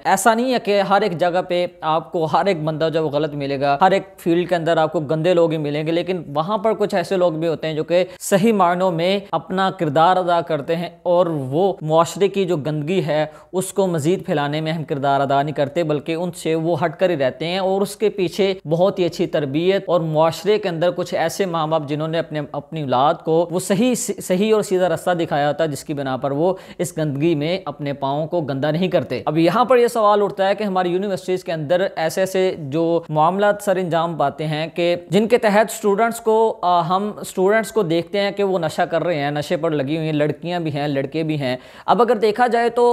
ऐसा नहीं है कि हर एक जगह पे आपको हर एक बंदा जो गलत मिलेगा, हर एक फील्ड के अंदर आपको गंदे लोग ही मिलेंगे, लेकिन वहां पर कुछ ऐसे लोग भी होते हैं जो कि सही मायनों में अपना किरदार अदा करते हैं और वो मुआशरे की जो गंदगी है उसको मजीद फैलाने में हम किरदार अदा नहीं करते, बल्कि उनसे वो हटकर ही रहते हैं। और उसके पीछे बहुत ही अच्छी तरबियत और मुआशरे के अंदर कुछ ऐसे माँ बाप जिन्होंने अपनी औलाद को वो सही और सीधा रास्ता दिखाया होता है, जिसकी बिना पर वो इस गंदगी में अपने पाँव को गंदा नहीं करते। अब यहाँ पर यह सवाल उठता है कि हमारी यूनिवर्सिटीज के अंदर ऐसे ऐसे जो मामला सर अंजाम पाते हैं कि जिनके तहत हम स्टूडेंट्स को देखते हैं कि वो नशा कर रहे हैं, नशे पर लगी हुई हैं, लड़कियां भी हैं, लड़के भी हैं। अब अगर देखा जाए तो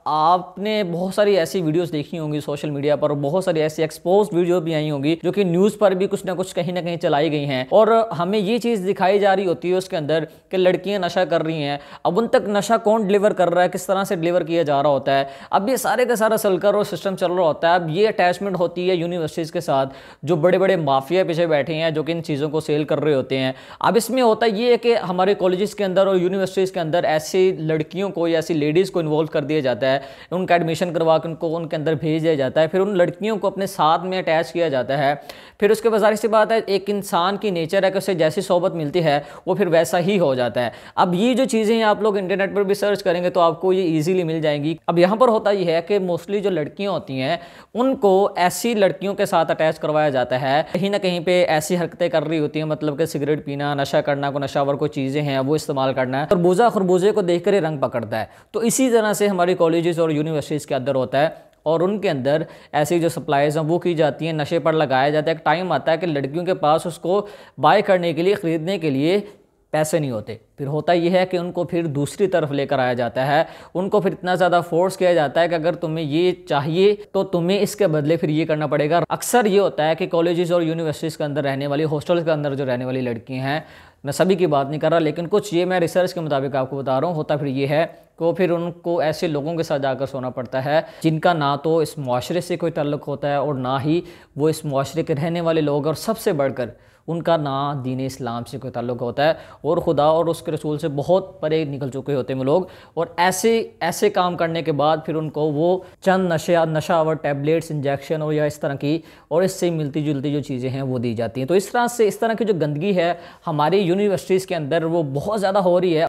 आपने बहुत सारी ऐसी वीडियोस देखी होंगी सोशल मीडिया पर, बहुत सारी ऐसी एक्सपोज्ड वीडियो भी आई होंगी जो कि न्यूज़ पर भी कुछ ना कुछ कहीं ना कहीं चलाई गई हैं, और हमें ये चीज़ दिखाई जा रही होती है उसके अंदर कि लड़कियां नशा कर रही हैं। अब उन तक नशा कौन डिलीवर कर रहा है, किस तरह से डिलीवर किया जा रहा होता है, अब ये सारे का सारा सलकर और सिस्टम चल रहा होता है। अब ये अटैचमेंट होती है यूनिवर्सिटीज़ के साथ, जो बड़े बड़े माफिया पीछे बैठे हैं जो कि इन चीज़ों को सेल कर रहे होते हैं। अब इसमें होता ये है कि हमारे कॉलेजेस के अंदर और यूनिवर्सिटीज़ के अंदर ऐसी लड़कियों को या ऐसी लेडीज़ को इन्वॉल्व कर दिया जाता है, उनका एडमिशन करवा के उनको उनके अंदर भेज दिया जाता है, फिर उन लड़कियों को अपने साथ में अटैच किया जाता है। फिर उसके बाद जाहिर सी बात है, एक इंसान की नेचर है कि उसे जैसी सोबत मिलती है वो फिर वैसा ही हो जाता है। अब ये जो चीज़ें आप लोग इंटरनेट पर भी सर्च करेंगे तो आपको ये ईजिली मिल जाएंगी। अब यहाँ पर होता यह है कि मोस्टली जो लड़कियाँ होती हैं उनको ऐसी लड़कियों के साथ अटैच करवाया जाता है, कहीं ना कहीं पे ऐसी हरकतें कर रही होती हैं, मतलब कि सिगरेट पीना, नशा करना, को नशावर को चीज़ें हैं वो इस्तेमाल करना है, और बूजा खरबूजे को देखकर ही रंग पकड़ता है। तो इसी तरह से हमारी कॉलेजेस और यूनिवर्सिटीज़ के अंदर होता है, और उनके अंदर ऐसी जो सप्लाईज हैं वो की जाती हैं, नशे पर लगाया जाता है। एक टाइम आता है कि लड़कियों के पास उसको बाय करने के लिए, ख़रीदने के लिए पैसे नहीं होते। फिर होता यह है कि उनको फिर दूसरी तरफ लेकर आया जाता है, उनको फिर इतना ज़्यादा फोर्स किया जाता है कि अगर तुम्हें ये चाहिए तो तुम्हें इसके बदले फिर ये करना पड़ेगा। अक्सर ये होता है कि कॉलेजेस और यूनिवर्सिटीज़ के अंदर रहने वाली, हॉस्टल्स के अंदर जो रहने वाली लड़कियाँ हैं, मैं सभी की बात नहीं कर रहा, लेकिन कुछ ये मैं रिसर्च के मुताबिक आपको बता रहा हूँ, होता फिर ये है कि फिर उनको ऐसे लोगों के साथ जाकर सोना पड़ता है जिनका ना तो इस मुआशरे से कोई ताल्लुक़ होता है और ना ही वो इस मुआशरे के रहने वाले लोग, और सबसे बढ़कर उनका ना दीन इस्लाम से कोई ताल्लुक़ होता है, और खुदा और उसके रसूल से बहुत परे निकल चुके होते हैं वो लोग। और ऐसे काम करने के बाद फिर उनको वो चंद नशावर टैबलेट्स, इंजेक्शन और या इस तरह की और इससे मिलती जुलती जो चीज़ें हैं वो दी जाती हैं। तो इस तरह की जो गंदगी है हमारी यूनिवर्सिटीज़ के अंदर वो बहुत ज़्यादा हो रही है।